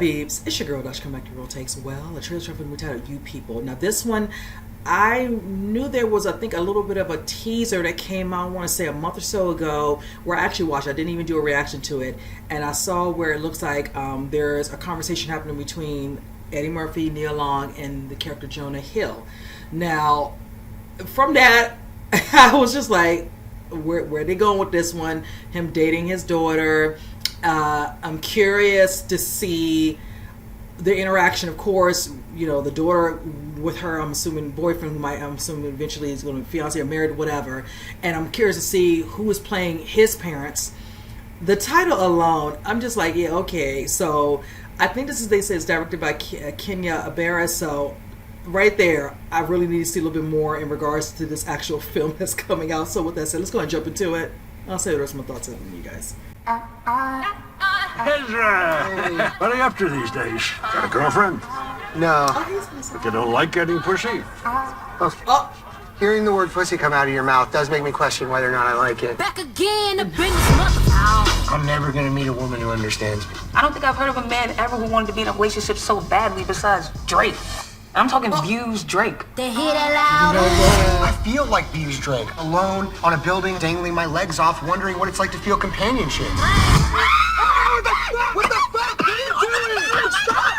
Beebs? It's your girl Dutch coming back to Real Takes. Well, a trailer for the movie titled You People. Now this one, I knew there was, I think, a little bit of a teaser that came out, I want to say a month or so ago, where I actually watched it. I didn't even do a reaction to it. And I saw where it looks like there's a conversation happening between Eddie Murphy, Nia Long, and the character Jonah Hill. Now, from that, I was just like, where are they going with this one? Him dating his daughter. I'm curious to see the interaction, of course, you know, the daughter with her, I'm assuming boyfriend, who I'm assuming eventually is going to be fiance or married, whatever. And I'm curious to see who is playing his parents. The title alone, I'm just like, yeah, okay. So I think this is, they say it's directed by Kenya Barris. So right there, I really need to see a little bit more in regards to this actual film that's coming out. So with that said, let's go and jump into it. I'll say the rest of my thoughts on you guys. Ezra! What are you up to these days? Got a girlfriend? No. But you don't like getting pushy? Hearing the word pussy come out of your mouth does make me question whether or not I like it. Back again to bring this mother out. I'm never gonna meet a woman who understands me. I don't think I've heard of a man ever who wanted to be in a relationship so badly besides Drake. I'm talking Views Drake. They hear that loud. I feel like Beavis Drake, alone on a building, dangling my legs off, wondering what it's like to feel companionship. What the fuck? What are you doing? Stop!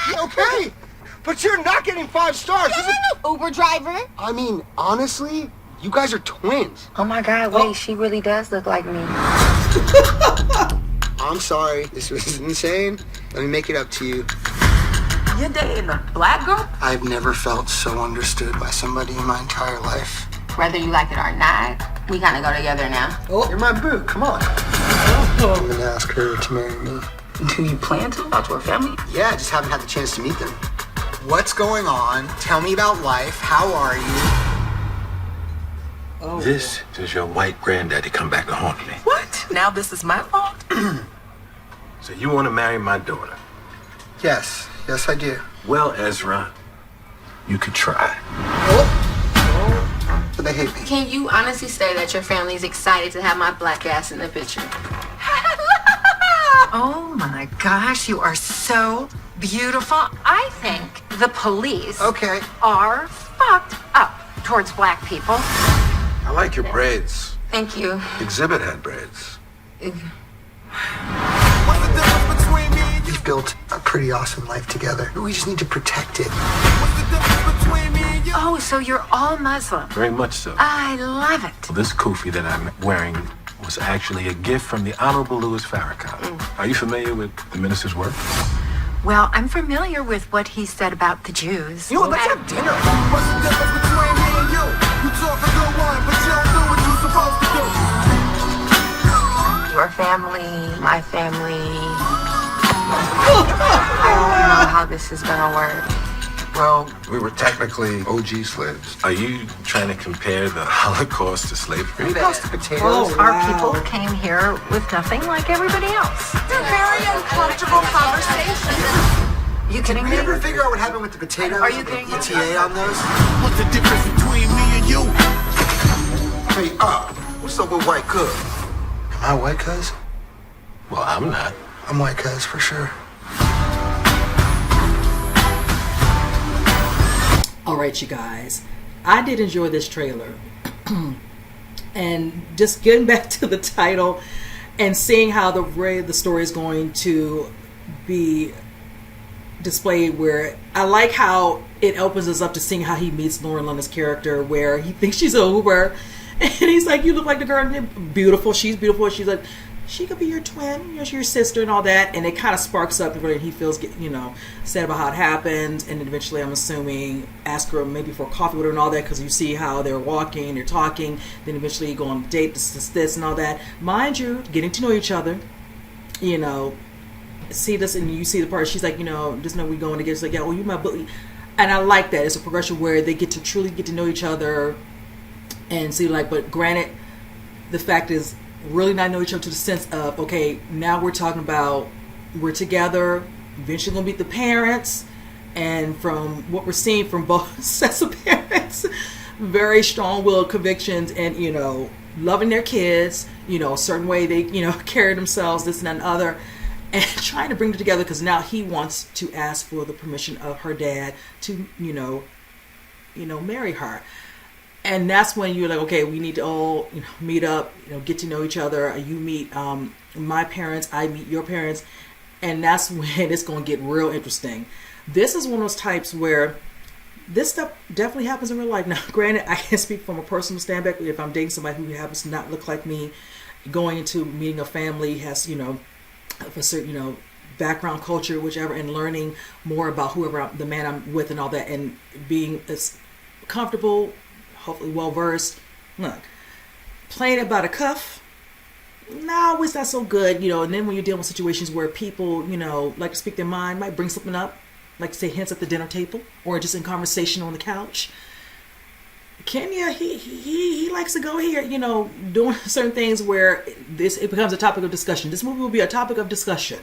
You okay, but you're not getting 5 stars. Uber driver. I mean, honestly, you guys are twins. Oh my God, wait, she really does look like me. I'm sorry, this was insane. Let me make it up to you. You're dating a black girl? I've never felt so understood by somebody in my entire life. Whether you like it or not, we kind of go together now. You're my boo, come on. I'm gonna ask her to marry me. Do you plan to? Out to her family? Yeah, I just haven't had the chance to meet them. What's going on? Tell me about life. How are you? This is your white granddaddy come back to haunt me. What? Now this is my fault? So you want to marry my daughter? Yes, I do. Well, Ezra, you could try. But they hate me. Can you honestly say that your family is excited to have my black ass in the picture? Oh my gosh, you are so beautiful. I think the police are fucked up towards black people. I like your braids. Thank you. Exhibit had braids. We've built a pretty awesome life together. We just need to protect it. Oh, so you're all Muslim. Very much so. I love it. This kufi that I'm wearing was actually a gift from the Honorable Louis Farrakhan. Are you familiar with the minister's work? Well, I'm familiar with what he said about the Jews. You know what, let's have dinner. What's the difference between me and you? You talk a good one, but you don't do what you're supposed to do. Your family, my family. I don't know how this is gonna work. Well, we were technically OG slaves. Are you trying to compare the Holocaust to slavery? We passed the potatoes. Our people came here with nothing like everybody else. It's a very uncomfortable conversation. You kidding Did me? we ever figure out what happened with the potatoes? Are you and kidding me? ETA on those? What's the difference between me and you? Hey, what's up with white cuz? Am I white cuz? Well, I'm not. I'm white cuz for sure. Alright, you guys, I did enjoy this trailer. And just getting back to the title and seeing how the way the story is going to be displayed, where I like how it opens us up to seeing how he meets Lauren London's character, where he thinks she's an Uber and he's like, you look like the girl, beautiful, she's beautiful, she's like, she could be your twin, you know, she's your sister and all that. And it kind of sparks up where he feels, you know, sad about how it happened. And then eventually, I'm assuming, ask her maybe for coffee with her and all that, because you see how they're walking, they're talking. Then eventually you go on a date, this and all that. Mind you, getting to know each other, you know, see this, and you see the part, she's like, you know, just know we going together. It's like, yeah, well, you my bully. And I like that. It's a progression where they get to truly get to know each other and see, like, but granted, the fact is, really not know each other to the sense of, okay, now we're talking about we're together, eventually gonna meet the parents, and from what we're seeing from both sets of parents, very strong-willed convictions, and, you know, loving their kids, you know, a certain way they, you know, carry themselves, this and that and other. and trying to bring them together because now he wants to ask for the permission of her dad to, marry her. And that's when you're like, okay, we need to all meet up, get to know each other. You meet my parents, I meet your parents, and that's when it's going to get real interesting. This is one of those types where this stuff definitely happens in real life. Now, granted, I can speak from a personal standpoint. If I'm dating somebody who happens to not look like me, going into meeting a family has, a certain, background, culture, whichever, and learning more about the man I'm with and all that, and being as comfortable, hopefully well versed. Look, playing it by the cuff, no, it's not so good, and then when you're dealing with situations where people, like to speak their mind, might bring something up, like say hints at the dinner table or just in conversation on the couch. Kenya, he likes to go here, doing certain things where it becomes a topic of discussion. This movie will be a topic of discussion.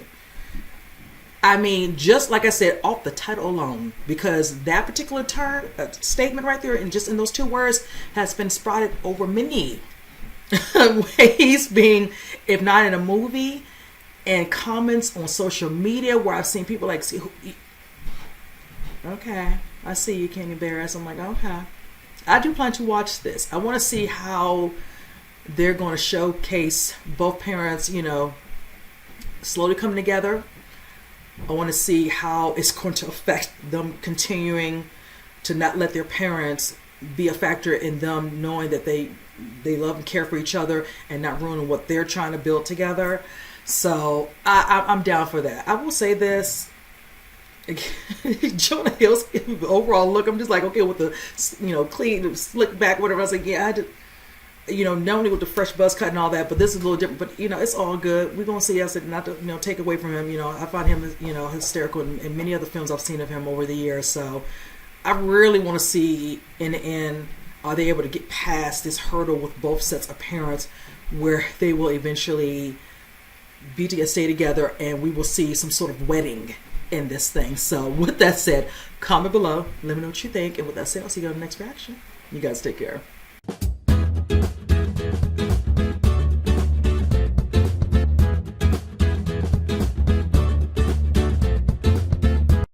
I mean, just like I said, off the title alone, because that particular statement right there, and just in those two words, has been spotted over many ways, being, if not in a movie, and comments on social media where I've seen people like, okay, I see you, Kenya Barris. I'm like, okay. I do plan to watch this. I want to see how they're going to showcase both parents, slowly coming together. I want to see how it's going to affect them continuing to not let their parents be a factor in them knowing that they love and care for each other and not ruining what they're trying to build together. So I'm down for that. I will say this. Jonah Hill's overall look, I'm just like, okay, with the clean, slick back, whatever. I was like, yeah, I did, normally with the fresh buzz cut and all that, but this is a little different. But it's all good. We're gonna see. I said not to take away from him. I find him hysterical in many other films I've seen of him over the years. So I really want to see in the end, are they able to get past this hurdle with both sets of parents, where they will eventually stay together, and we will see some sort of wedding in this thing. So with that said, comment below, let me know what you think, and with that said, I'll see you on the next reaction. You guys take care.